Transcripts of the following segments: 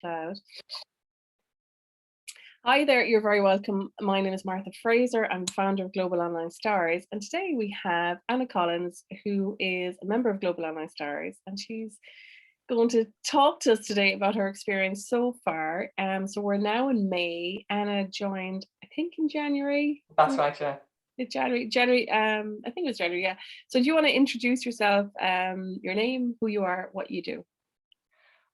out. Hi there, you're very welcome. My name is Martha Fraser. I'm the founder of Global Online Stars. And today we have Anna Collins, who is a member of Global Online Stars. And she's going to talk to us today about her experience so far. So we're now in May. Anna joined, I think, in January. That's right, yeah. January, I think it was January, yeah. So do you want to introduce yourself, your name, who you are, what you do?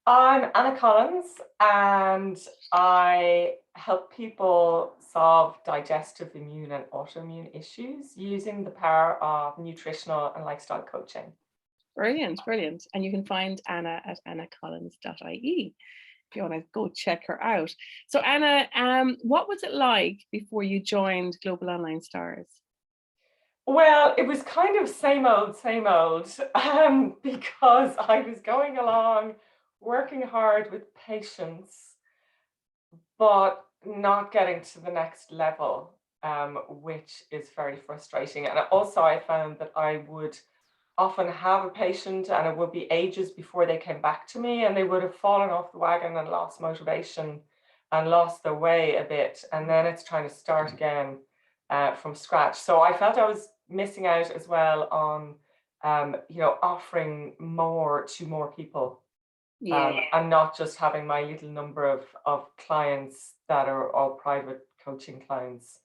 I'm Anna Collins and I help people solve digestive, immune and autoimmune issues using the power of nutritional and lifestyle coaching. Brilliant. And you can find Anna at annacollins.ie if you want to go check her out. So Anna, what was it like before you joined Global Online Stars? Well, it was kind of same old, because I was going along, working hard with patients, but not getting to the next level, which is very frustrating. And also I found that I would often have a patient and it would be ages before they came back to me, and they would have fallen off the wagon and lost motivation and lost their way a bit. And then it's trying to start again from scratch. So I felt I was missing out as well on, offering more to more people. And not just having my little number of clients that are all private coaching clients.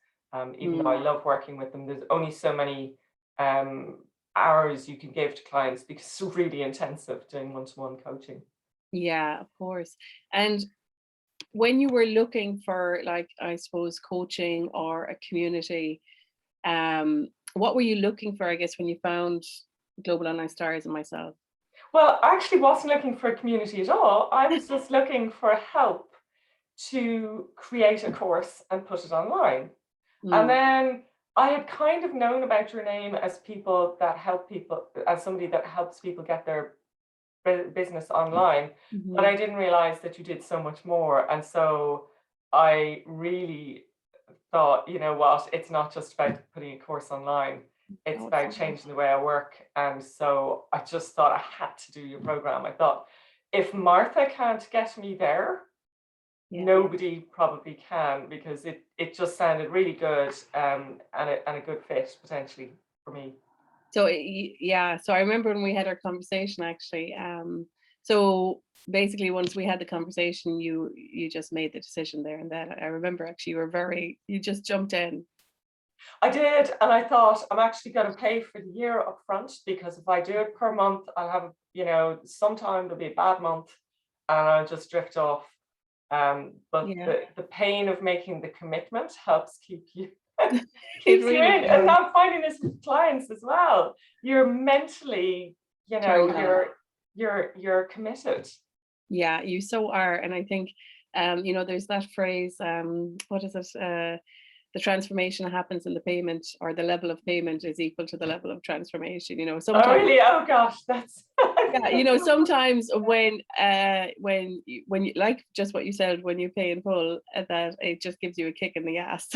Even though I love working with them, there's only so many hours you can give to clients because it's really intensive doing one-to-one coaching. Yeah, of course. And when you were looking for, like, I suppose, coaching or a community, what were you looking for, I guess, when you found Global Online Stars and myself? Well, I actually wasn't looking for a community at all. I was just looking for help to create a course and put it online. And then I had kind of known about your name as people that help people, as somebody that helps people get their business online, but I didn't realize that you did so much more. And so I really thought, you know what, it's not just about putting a course online, it's about changing the way I work. And so I just thought I had to do your program. I thought, if Martha can't get me there, nobody probably can, because it just sounded really good, and a good fit potentially for me. So so I remember when we had our conversation, actually. So basically, once we had the conversation, you just made the decision there and then. I remember actually you just jumped in. I did, and I thought, I'm actually going to pay for the year up front, because if I do it per month, I'll have, sometime there'll be a bad month and I'll just drift off. But the pain of making the commitment helps keep you keeps you in. And I'm finding this with clients as well. You're mentally, you're committed. Yeah, you so are. And I think there's that phrase, what is it? The transformation happens in the payment, or the level of payment is equal to the level of transformation. Sometimes. Oh really? Oh gosh, that's yeah. Sometimes when you, like just what you said, when you pay in full, that it just gives you a kick in the ass.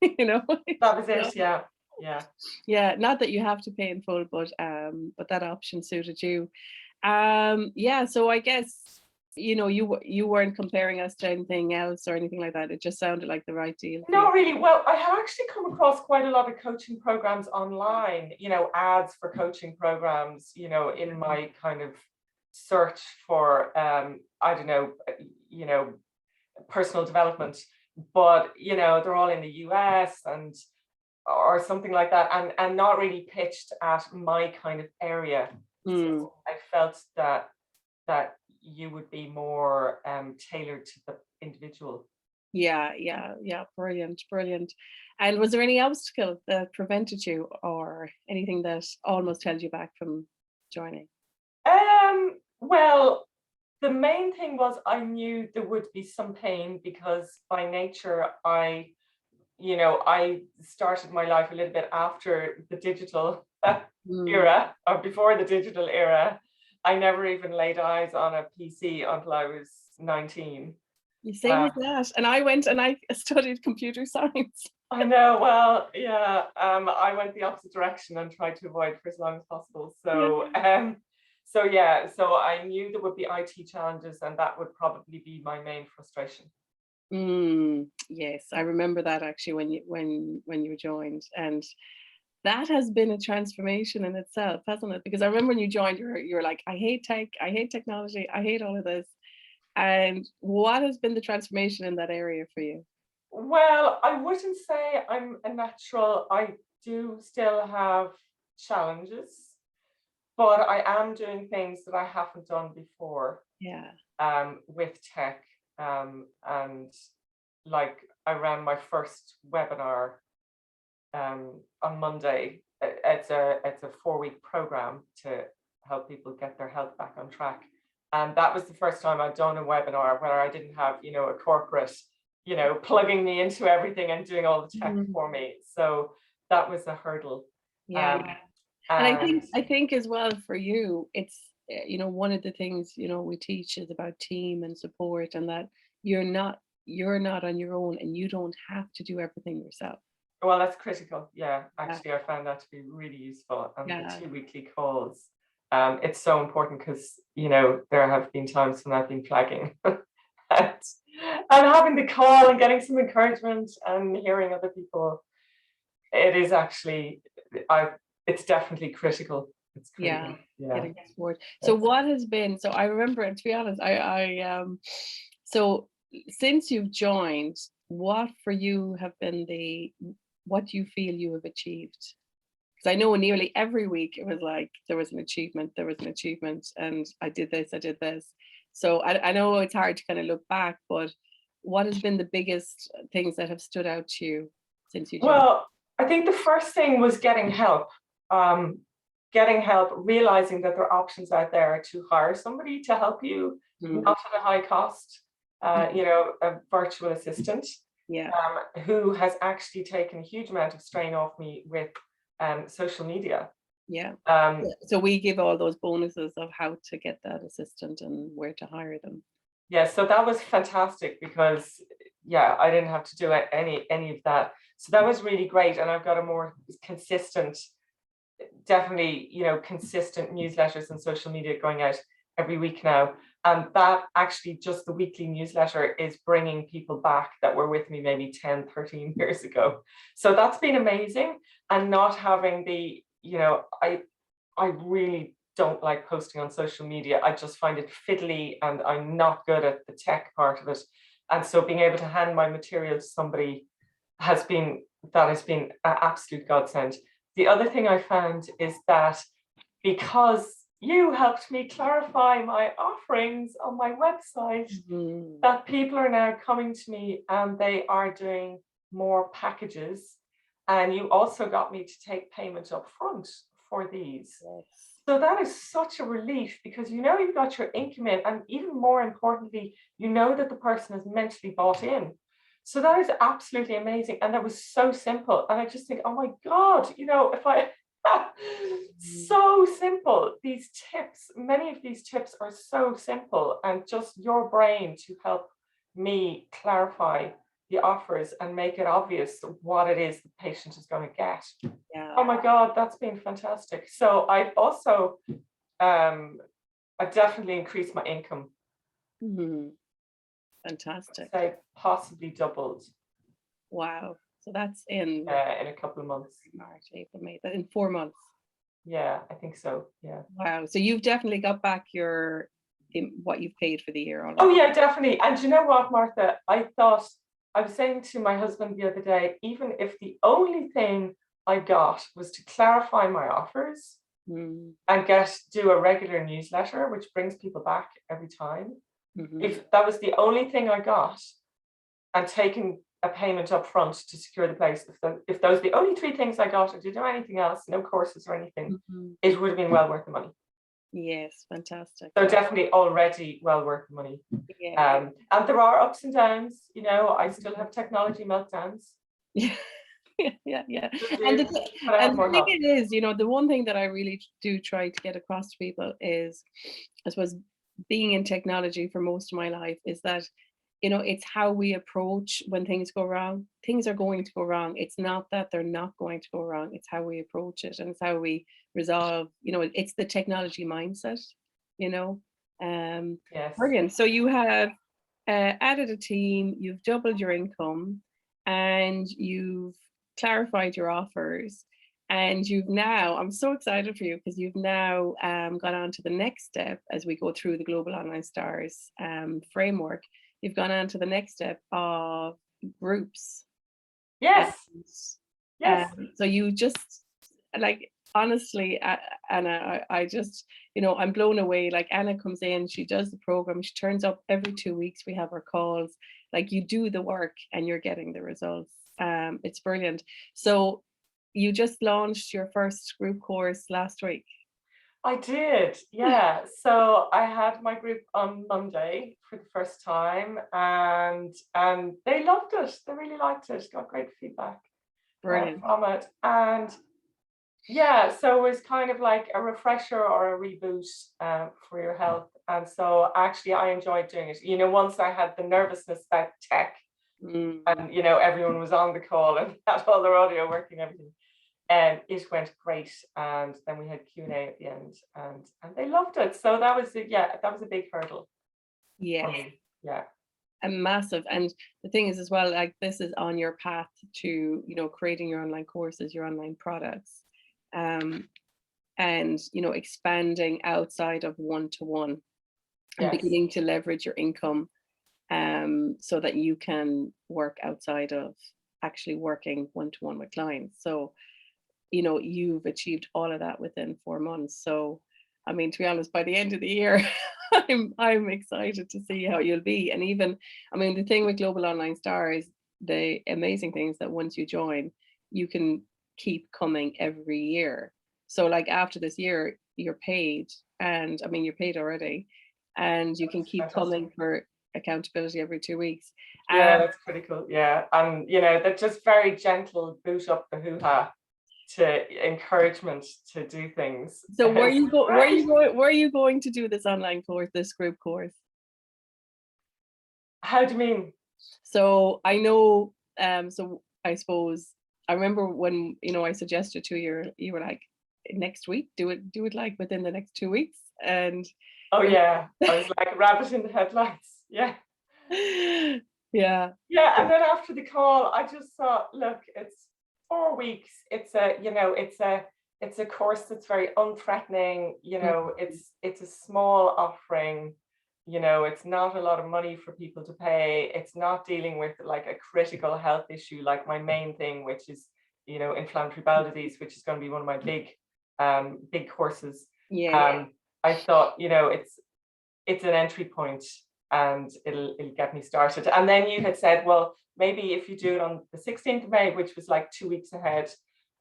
That was it. Yeah. Not that you have to pay in full, but that option suited you. So I guess you weren't comparing us to anything else or anything like that. It just sounded like the right deal. Not really. Well, I have actually come across quite a lot of coaching programs online, ads for coaching programs, in my kind of search for personal development. But they're all in the US or something like that, and not really pitched at my kind of area. So I felt that you would be more tailored to the individual. Yeah. Brilliant. And was there any obstacle that prevented you, or anything that almost held you back from joining? Well, the main thing was I knew there would be some pain, because by nature I started my life a little bit after the digital era, or before the digital era. I never even laid eyes on a PC until I was 19. Same as that. And I went and I studied computer science. I know. Well, yeah. I went the opposite direction and tried to avoid for as long as possible. So, So yeah, so I knew there would be IT challenges, and that would probably be my main frustration. Yes, I remember that actually when you joined, and that has been a transformation in itself, hasn't it? Because I remember when you joined, you're like, I hate tech, I hate technology, I hate all of this. And what has been the transformation in that area for you? Well, I wouldn't say I'm a natural. I do still have challenges, but I am doing things that I haven't done before Yeah. with tech. And like I ran my first webinar on Monday. It's a 4-week program to help people get their health back on track. And that was the first time I'd done a webinar where I didn't have, a corporate, plugging me into everything and doing all the tech Mhm. for me. So that was a hurdle. Yeah. Um, And and I think as well for you, it's one of the things we teach is about team and support, and that you're not you're not on your own, and you don't have to do everything yourself. well, that's critical. Yeah, Yeah, actually, I found that to be really useful. And the yeah, 2 weekly calls, it's so important because, there have been times when I've been flagging and, having the call and getting some encouragement and hearing other people. It is actually, it's definitely critical. It's yeah. critical. Yeah. Getting support. So Yes. what has been? So I remember, and to be honest, so since you've joined, what for you have been what you feel you have achieved? Because I know nearly every week it was like there was an achievement, and I did this, I did this. So I know it's hard to kind of look back, but what has been the biggest things that have stood out to you since you joined? Well, I think the first thing was um, getting help, realizing that there are options out there to hire somebody to help you, Mm, not at a high cost, mhm. a virtual assistant Yeah, who has actually taken a huge amount of strain off me with social media. yeah. Um, Yeah. So we give all those bonuses of how to get that assistant and where to hire them. yeah, so that was fantastic because yeah, I didn't have to do any of that. So that was really great, and I've got a more consistent, definitely, consistent newsletters and social media going out every week now. And that actually, just the weekly newsletter is bringing people back that were with me maybe 10, 13 years ago. So that's been amazing. And not having I really don't like posting on social media. I just find it fiddly and I'm not good at the tech part of it. And so being able to hand my material to somebody has been that has been an absolute godsend. The other thing I found is that because you helped me clarify my offerings on my website, Mhm. that people are now coming to me and they are doing more packages. And you also got me to take payment up front for these. Yes. So that is such a relief because you've got your income in, and even more importantly, you know that the person is mentally bought in. So that is absolutely amazing. And that was so simple. And I just think, oh my God, if I Mm. so simple. These tips, many of these tips are so simple, and just your brain to help me clarify the offers and make it obvious what it is the patient is going to get. Yeah. Oh my God, that's been fantastic. So I've also, I've definitely increased my income. Mhm. I'd Fantastic. say possibly doubled Wow. So that's in in a couple of months. March, April, May, in 4 months. Yeah, I think so. Yeah. Wow. So you've definitely got back what you've paid for the year Oh already. yeah, definitely. And you know what, Martha? I was saying to my husband the other day, even if the only thing I got was to clarify my offers Mm, and do a regular newsletter, which brings people back every time. mhm, If that was the only thing I got, and taking a payment up front to secure the place, if those are the only three things I got, I didn't do anything else, no courses or anything, mhm. it would have been well worth the money. Yes, fantastic. So definitely already well worth the money. Yeah. And there are ups and downs, I still have technology meltdowns. Yeah. Yeah, yeah, yeah. Still And do, but I have the more thing help. it is, the one thing that I really do try to get across to people is, I suppose, being in technology for most of my life is that, it's how we approach when things go wrong. Things are going to go wrong. It's not that they're not going to go wrong. It's how we approach it, and it's how we resolve, it's the technology mindset. you know. Yes. Brilliant. So you have added a team, you've doubled your income, and you've clarified your offers. And you've now, I'm so excited for you because you've now gone on to the next step as we go through the Global Online Stars framework. You've gone on to the next step of groups. Yes. And, Yes. so you just, like, honestly, Anna, I just, I'm blown away. Like, Anna comes in, she does the program, she turns up every 2 weeks, we have our calls. Like, you do the work and you're getting the results. It's brilliant. So you just launched your first group course last week. I did, yeah. So I had my group on Monday for the first time, and they loved it. They really liked it. Got great feedback Brilliant. from it, and yeah, so it was kind of like a refresher or a reboot for your health. And so actually, I enjoyed doing it. Once I had the nervousness about tech, Mm. and everyone was on the call and had all their audio working, everything. And it went great, and then we had Q&A at the end, and they loved it. So that was a big hurdle for Yes. me. Yeah. And massive. And the thing is as well, like, this is on your path to, creating your online courses, your online products, and, expanding outside of one-to-one and Yes. beginning to leverage your income, so that you can work outside of actually working one-to-one with clients. So, you've achieved all of that within 4 months. So, I mean, to be honest, by the end of the year, I'm excited to see how you'll be. And even, I mean, the thing with Global Online Stars, the amazing thing is that once you join, you can keep coming every year. So, like, after this year, you're paid, and I mean, you're paid already, and you can That's keep fantastic. coming for accountability every 2 weeks. Yeah, that's pretty cool. Yeah, and that just very gentle boot up the hoo-ha to encouragement to do things. So where It's you go? great. Where are you going to do this online course, this group course? How do you mean? So I know. So I suppose I remember when I suggested to you, you were like, next week, do it like within the next 2 weeks, and Oh yeah, I was like a rabbit in the headlights. Yeah. yeah, Yeah, and then after the call, I just thought, look, it's 4 weeks. It's a course that's very unthreatening. It's a small offering. It's not a lot of money for people to pay. It's not dealing with like a critical health issue like my main thing, which is inflammatory bowel disease, which is going to be one of my big courses. yeah, I thought, it's an entry point, and it'll get me started. And then you had said, well, maybe if you do it on the 16th of May, which was like 2 weeks ahead.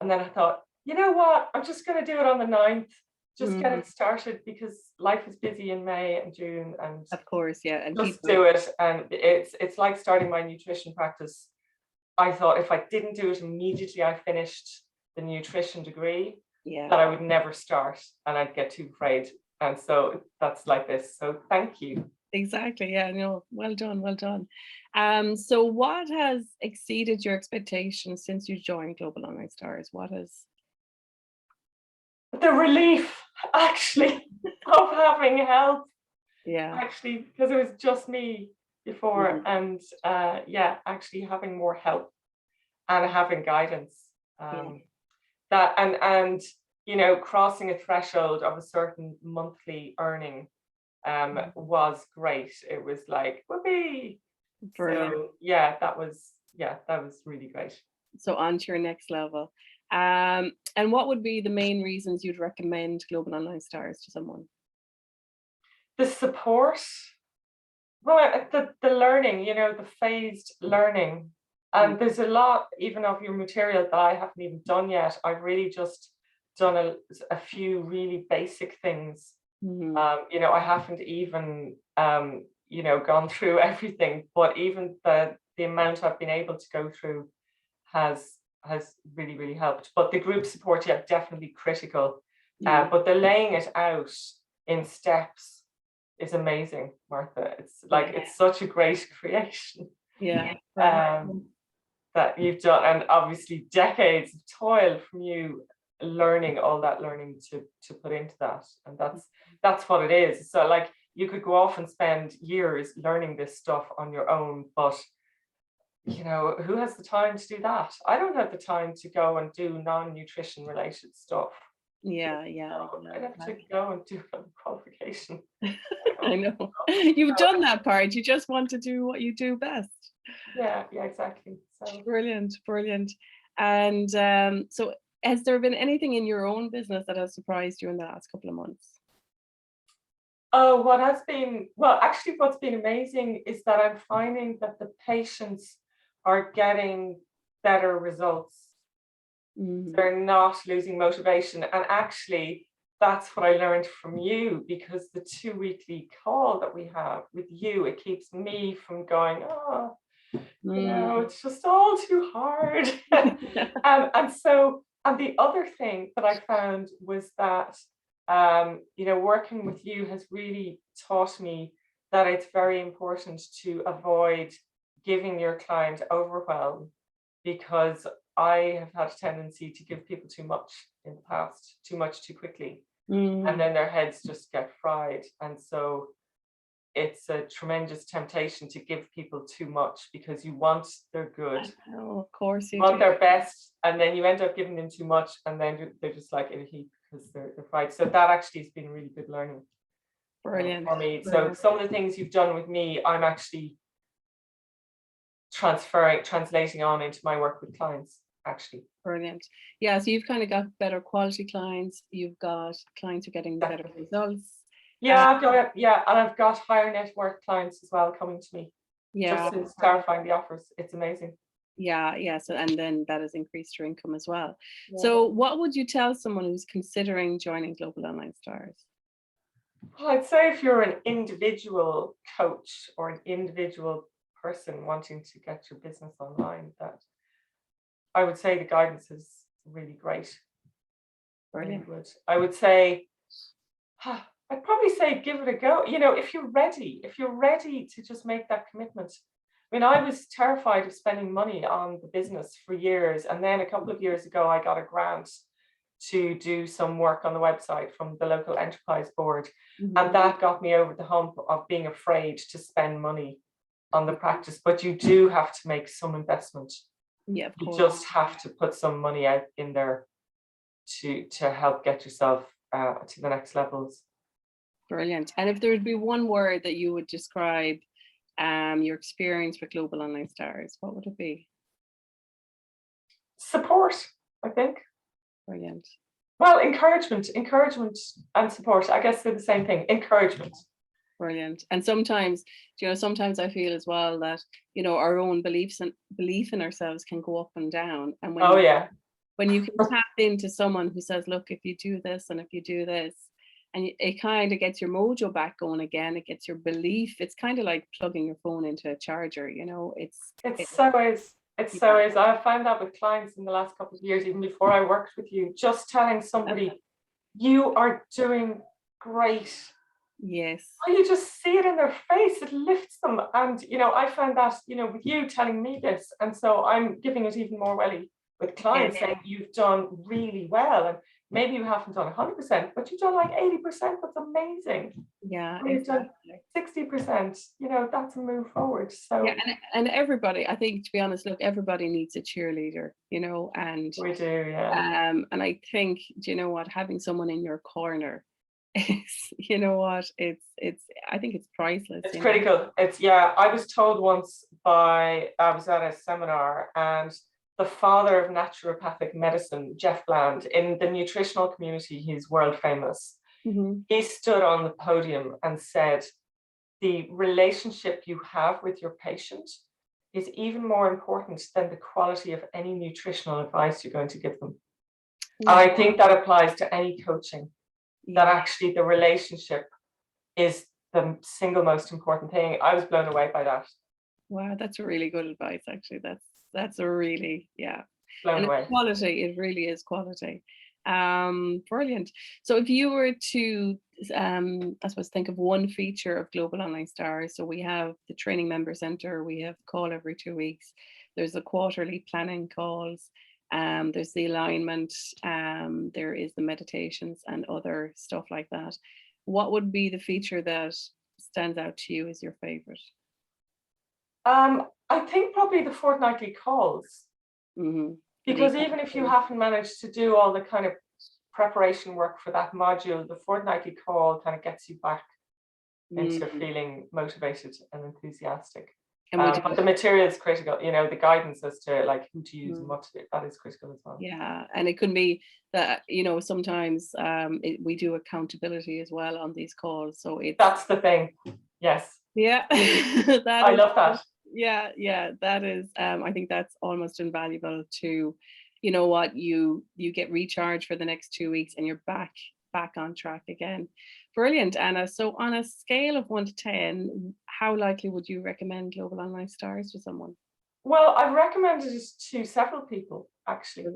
And then I thought, you know what, I'm just going to do it on the 9th, just get it started, because life is busy in May and June, and of course, yeah, and just do it. And it's like starting my nutrition practice. I thought if I didn't do it immediately I finished the nutrition degree, yeah, that I would never start and I'd get too afraid. And so that's like this. So thank you. exactly, yeah, no, well done, well done. So what has exceeded your expectations since you joined Global Online Stars? What has? The relief, actually, of having help, Yeah. actually, because it was just me before. And actually having more help and having guidance. Yeah. That and crossing a threshold of a certain monthly earning was great. It was like, whoopee. Brilliant. So that was really great. So on to your next level. And what would be the main reasons you'd recommend Global Online Stars to someone? The support, well, the learning, the phased learning. And there's a lot even of your material that I haven't even done yet. I've really just done a few really basic things. I haven't even gone through everything, but even the amount I've been able to go through has really, really helped. But the group support, yeah, definitely critical. But the laying it out in steps is amazing, Martha. It's like it's such a great creation. Yeah. That you've done, and obviously decades of toil from you learning, all that learning to put into that. And that's what it is. So like you could go off and spend years learning this stuff on your own, but you know, who has the time to do that? I don't have the time to go and do non-nutrition related stuff. Yeah, I'd have to go and do a qualification. I know. You've done that part. You just want to do what you do best. Yeah, exactly. So Brilliant, brilliant. And so has there been anything in your own business that has surprised you in the last couple of months? oh, what's been amazing is that I'm finding that the patients are getting better results. Mm, They're not losing motivation. And actually, that's what I learned from you, because the 2 weekly call that we have with you, it keeps me from going, oh, you know, it's just all too hard. And the other thing that I found was that, you know, working with you has really taught me that it's very important to avoid giving your client overwhelm, because I have had a tendency to give people too much in the past, too much too quickly, and then their heads just get fried. And so it's a tremendous temptation to give people too much because you want their good, Oh, of course you you want do. their best, and then you end up giving them too much, and then they're just like in a heap because they're fried. So that actually has been really good learning Brilliant. for me. So Brilliant. some of the things you've done with me, I'm actually translating on into my work with clients, actually. Brilliant. Yeah, so you've kind of got better quality clients. You've got clients who are getting better Definitely. results. Yeah, and I've got higher net worth clients as well coming to me Yeah, just since clarifying the offers. It's amazing. yeah. So and then that has increased your income as well. Yeah. So what would you tell someone who's considering joining Global Online Stars? Well, I'd say if you're an individual coach or an individual person wanting to get your business online, that I would say the guidance is really great. Really Brilliant. good. I would say, I'd probably say give it a go. You know, if you're ready to just make that commitment. I mean, I was terrified of spending money on the business for years. And then a couple of years ago, I got a grant to do some work on the website from the local enterprise board. And that got me over the hump of being afraid to spend money on the practice. But you do have to make some investment. Yeah, of You course. just have to put some money out in there to help get yourself to the next levels. Brilliant. And if there would be one word that you would describe your experience with Global Online Stars, what would it be? Support, I think. Brilliant. Well, encouragement and support. I guess they're the same thing. Encouragement. Brilliant. And sometimes, sometimes I feel as well that, our own belief in ourselves can go up and down. And when you can tap into someone who says, look, if you do this and if you do this, and it kind of gets your mojo back going again, it gets your belief. It's kind of like plugging your phone into a charger, It so is. I've found that with clients in the last couple of years, even before I worked with you, just telling somebody, you are doing great. Yes. Or you just see it in their face, it lifts them. And, I found that, with you telling me this. And so I'm giving it even more welly with clients saying you've done really well. And maybe you haven't done 100%, but you've done like 80%. That's amazing. Yeah, you've done 60%, that's a move forward. So yeah, and everybody, I think, to be honest, look, everybody needs a cheerleader, and we do, yeah. And I think, do you know what, having someone in your corner is, it's I think it's priceless. It's critical. I was told once I was at a seminar, and the father of naturopathic medicine, Jeff Bland, in the nutritional community, he's world famous. He stood on the podium and said, the relationship you have with your patient is even more important than the quality of any nutritional advice you're going to give them. And I think that applies to any coaching, that actually the relationship is the single most important thing. I was blown away by that. Wow, that's really good advice, actually. That's a really, blown away. Quality, it really is quality. Brilliant. So if you were to I suppose think of one feature of Global Online Stars, so we have the training member center, we have call every 2 weeks, there's the quarterly planning calls, There's the alignment, there is the meditations and other stuff like that. What would be the feature that stands out to you as your favorite? I think probably the fortnightly calls, Hmm. because even if you haven't managed to do all the kind of preparation work for that module, the fortnightly call kind of gets you back into feeling motivated and enthusiastic. And we But the material is critical, the guidance as to like who to use and what to do, that is critical as well. Yeah, and it could be that, sometimes we do accountability as well on these calls. So that's the thing. Yes. Yeah. I love that. Yeah, that is, I think that's almost invaluable to, what you get recharged for the next 2 weeks and you're back on track again. Brilliant, Anna. So on a scale of 1 to 10, how likely would you recommend Global Online Stars to someone? Well, I've recommended it to several people, actually,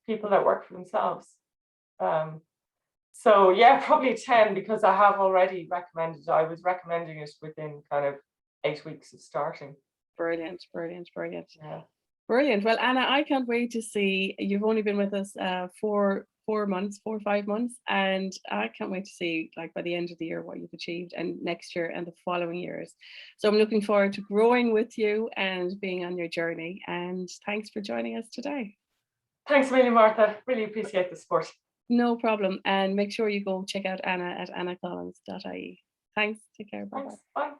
people that work for themselves. So yeah, probably 10, because I have already recommended. I was recommending it within kind of 8 weeks of starting. Brilliant. Yeah. Brilliant. Well, Anna, I can't wait to see. You've only been with us for 4 or 5 months, and I can't wait to see, like, by the end of the year what you've achieved, and next year and the following years. So I'm looking forward to growing with you and being on your journey. And thanks for joining us today. Thanks really, Martha. Really appreciate the support. No problem. And make sure you go check out Anna at annacollins.ie. Thanks. Take care. Bye-bye. Thanks. Bye.